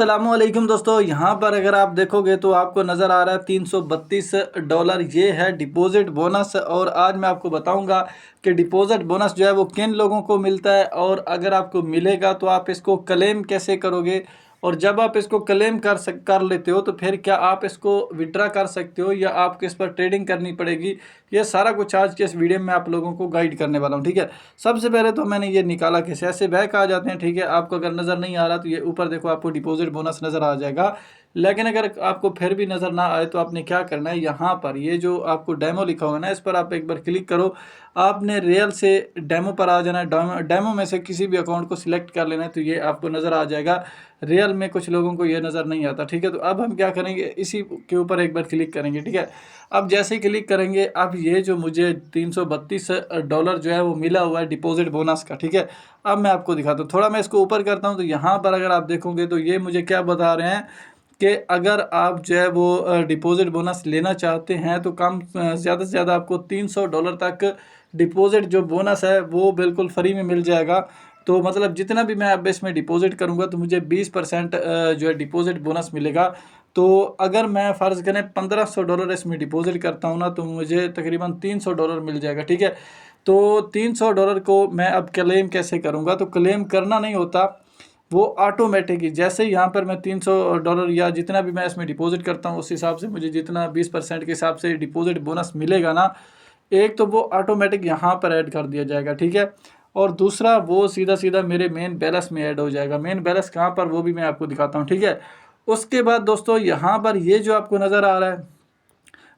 अस्सलामुअलैकुम दोस्तों, यहाँ पर अगर आप देखोगे तो आपको नज़र आ रहा है $332। ये है डिपॉजिट बोनस। और आज मैं आपको बताऊंगा कि डिपॉजिट बोनस जो है वो किन लोगों को मिलता है, और अगर आपको मिलेगा तो आप इसको क्लेम कैसे करोगे, और जब आप इसको क्लेम कर लेते हो तो फिर क्या आप इसको विड्रा कर सकते हो या आपको इस पर ट्रेडिंग करनी पड़ेगी। ये सारा कुछ आज के इस वीडियो में आप लोगों को गाइड करने वाला हूँ, ठीक है। सबसे पहले तो मैंने ये निकाला कैसे, ऐसे बैक आ जाते हैं, ठीक है। आपको अगर नज़र नहीं आ रहा तो ये ऊपर देखो, आपको डिपॉजिट बोनस नज़र आ जाएगा। लेकिन अगर आपको फिर भी नज़र ना आए तो आपने क्या करना है, यहाँ पर ये जो आपको डेमो लिखा हुआ है ना, इस पर आप एक बार क्लिक करो। आपने रियल से डेमो पर आ जाना है। डेमो में से किसी भी अकाउंट को सिलेक्ट कर लेना है, तो ये आपको नज़र आ जाएगा। रियल में कुछ लोगों को ये नज़र नहीं आता, ठीक है। तो अब हम क्या करेंगे, इसी के ऊपर एक बार क्लिक करेंगे, ठीक है। अब जैसे ही क्लिक करेंगे, अब ये जो मुझे $332 जो है वो मिला हुआ है डिपॉजिट बोनस का, ठीक है। अब मैं आपको दिखाता हूँ, थोड़ा मैं इसको ऊपर करता हूँ। तो यहाँ पर अगर आप देखोगे तो ये मुझे क्या बता रहे हैं कि अगर आप जो है वो डिपॉजिट बोनस लेना चाहते हैं तो ज़्यादा से ज़्यादा आपको $300 तक डिपॉजिट जो बोनस है वो बिल्कुल फ्री में मिल जाएगा। तो मतलब जितना भी मैं अब इसमें डिपॉजिट करूंगा तो मुझे 20% जो है डिपॉजिट बोनस मिलेगा। तो अगर मैं फ़र्ज़ करें $1500 इसमें डिपॉजिट करता हूँ ना, तो मुझे तकरीबन $300 मिल जाएगा, ठीक है। तो $300 को मैं अब क्लेम कैसे करूँगा, तो क्लेम करना नहीं होता, वो ऑटोमेटिक ही जैसे ही यहाँ पर मैं $300 या जितना भी मैं इसमें डिपॉजिट करता हूँ उस हिसाब से मुझे जितना 20% के हिसाब से डिपॉजिट बोनस मिलेगा ना, एक तो वो ऑटोमेटिक यहाँ पर ऐड कर दिया जाएगा, ठीक है। और दूसरा वो सीधा सीधा मेरे मेन बैलेंस में ऐड हो जाएगा। मेन बैलेंस कहाँ पर, वो भी मैं आपको दिखाता हूँ, ठीक है। उसके बाद दोस्तों यहाँ पर ये जो आपको नज़र आ रहा है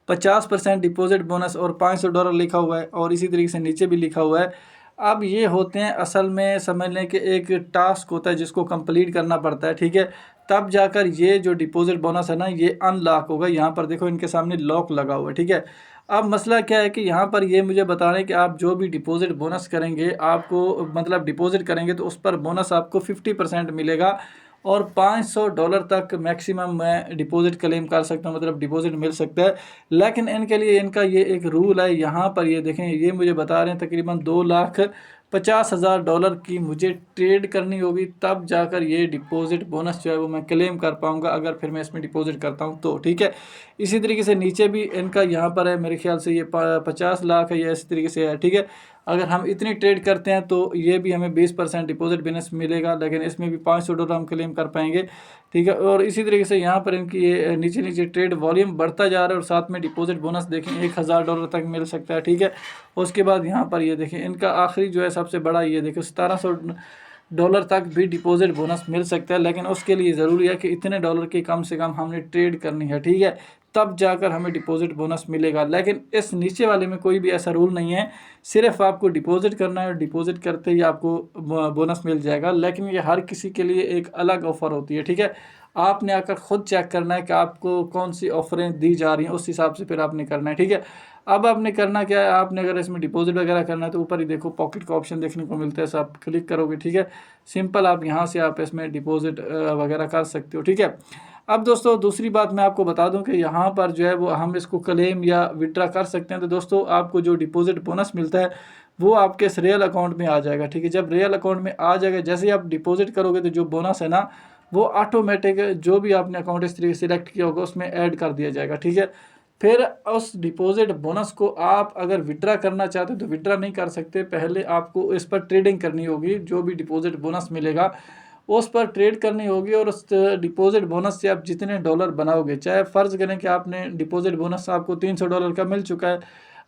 50% डिपॉजिट बोनस और $500 लिखा हुआ है, और इसी तरीके से नीचे भी लिखा हुआ है। अब ये होते हैं असल में समझ लें कि एक टास्क होता है जिसको कंप्लीट करना पड़ता है, ठीक है। तब जाकर ये जो डिपॉजिट बोनस है ना, ये अनलॉक होगा। यहाँ पर देखो इनके सामने लॉक लगा हुआ है, ठीक है। अब मसला क्या है कि यहाँ पर ये मुझे बता रहे हैं कि आप जो भी डिपॉजिट बोनस करेंगे, आपको मतलब डिपॉजिट करेंगे तो उस पर बोनस आपको 50% मिलेगा, और $500 तक मैक्सिमम मैं डिपॉजिट क्लेम कर सकता हूँ, मतलब डिपॉजिट मिल सकता है। लेकिन इनके लिए इनका ये एक रूल है। यहाँ पर ये देखें, ये मुझे बता रहे हैं तकरीबन $2,50,000 की मुझे ट्रेड करनी होगी, तब जाकर ये डिपॉजिट बोनस जो है वो मैं क्लेम कर पाऊँगा, अगर फिर मैं इसमें डिपॉजिट करता हूँ तो, ठीक है। इसी तरीके से नीचे भी इनका यहाँ पर है, मेरे ख्याल से ये 50 लाख है या इसी तरीके से है, ठीक है। अगर हम इतनी ट्रेड करते हैं तो ये भी हमें 20% डिपॉजिट बोनस मिलेगा, लेकिन इसमें भी $500 हम क्लेम कर पाएंगे, ठीक है। और इसी तरीके से यहाँ पर इनकी ये नीचे नीचे ट्रेड वॉल्यूम बढ़ता जा रहा है, और साथ में डिपॉजिट बोनस देखें $1,000 तक मिल सकता है, ठीक है। उसके बाद यहाँ पर ये देखें इनका आखिरी जो है सबसे बड़ा, ये देखें $1,700 तक भी डिपॉजिट बोनस मिल सकता है। लेकिन उसके लिए ज़रूरी है कि इतने डॉलर की कम से कम हमने ट्रेड करनी है, ठीक है, तब जाकर हमें डिपॉजिट बोनस मिलेगा। लेकिन इस नीचे वाले में कोई भी ऐसा रूल नहीं है, सिर्फ आपको डिपॉजिट करना है, डिपॉजिट करते ही आपको बोनस मिल जाएगा। लेकिन ये हर किसी के लिए एक अलग ऑफ़र होती है, ठीक है। आपने आकर ख़ुद चेक करना है कि आपको कौन सी ऑफ़रें दी जा रही हैं, उस हिसाब से फिर आपने करना है, ठीक है। अब आपने करना क्या है, आपने अगर इसमें डिपॉजिट वगैरह करना है तो ऊपर ही देखो पॉकेट का ऑप्शन देखने को मिलता है, सब आप क्लिक करोगे, ठीक है। सिंपल आप यहाँ से आप इसमें डिपॉजिट वगैरह कर सकते हो, ठीक है। अब दोस्तों दूसरी बात मैं आपको बता दूं कि यहाँ पर जो है वो हम इसको क्लेम या विड्रा कर सकते हैं। तो दोस्तों आपको जो डिपॉजिट बोनस मिलता है वो आपके इस रियल अकाउंट में आ जाएगा, ठीक है। जब रियल अकाउंट में आ जाएगा, जैसे ही आप डिपॉजिट करोगे तो जो बोनस है ना, वो ऑटोमेटिक जो भी आपने अकाउंट इस तरीके से सिलेक्ट किया होगा उसमें ऐड कर दिया जाएगा, ठीक है। फिर उस डिपॉजिट बोनस को आप अगर विड्रा करना चाहते हो तो विड्रा नहीं कर सकते, पहले आपको इस पर ट्रेडिंग करनी होगी। जो भी डिपॉजिट बोनस मिलेगा उस पर ट्रेड करनी होगी, और उस डिपॉजिट बोनस से आप जितने डॉलर बनाओगे, चाहे फ़र्ज़ करें कि आपने डिपॉजिट बोनस आपको $300 का मिल चुका है,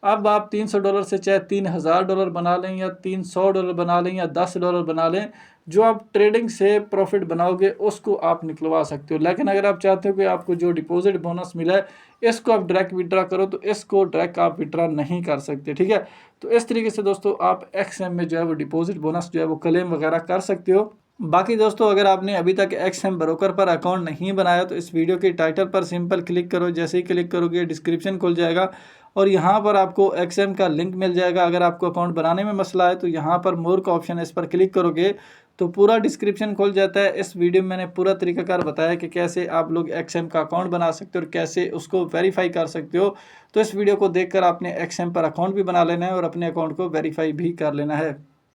अब आप $300 से चाहे $3,000 बना लें या $300 बना लें या $10 बना लें, जो आप ट्रेडिंग से प्रॉफिट बनाओगे उसको आप निकलवा सकते हो। लेकिन अगर आप चाहते हो कि आपको जो डिपॉजिट बोनस मिला है इसको आप डायरेक्ट विड्रा करो, तो इसको डायरेक्ट आप विड्रा नहीं कर सकते, ठीक है। तो इस तरीके से दोस्तों आप XM में जो है वो डिपॉजिट बोनस जो है वो क्लेम वगैरह कर सकते हो। बाकी दोस्तों अगर आपने अभी तक XM ब्रोकर पर अकाउंट नहीं बनाया तो इस वीडियो के टाइटल पर सिंपल क्लिक करो। जैसे ही क्लिक करोगे डिस्क्रिप्शन खुल जाएगा, और यहाँ पर आपको XM का लिंक मिल जाएगा। अगर आपको अकाउंट बनाने में मसला है तो यहाँ पर मोर का ऑप्शन है, इस पर क्लिक करोगे तो पूरा डिस्क्रिप्शन खुल जाता है। इस वीडियो में मैंने पूरा तरीकाकार बताया कि कैसे आप लोग XM का अकाउंट बना सकते हो और कैसे उसको वेरीफाई कर सकते हो। तो इस वीडियो को देखकर आपने XM पर अकाउंट भी बना लेना है और अपने अकाउंट को वेरीफाई भी कर लेना है।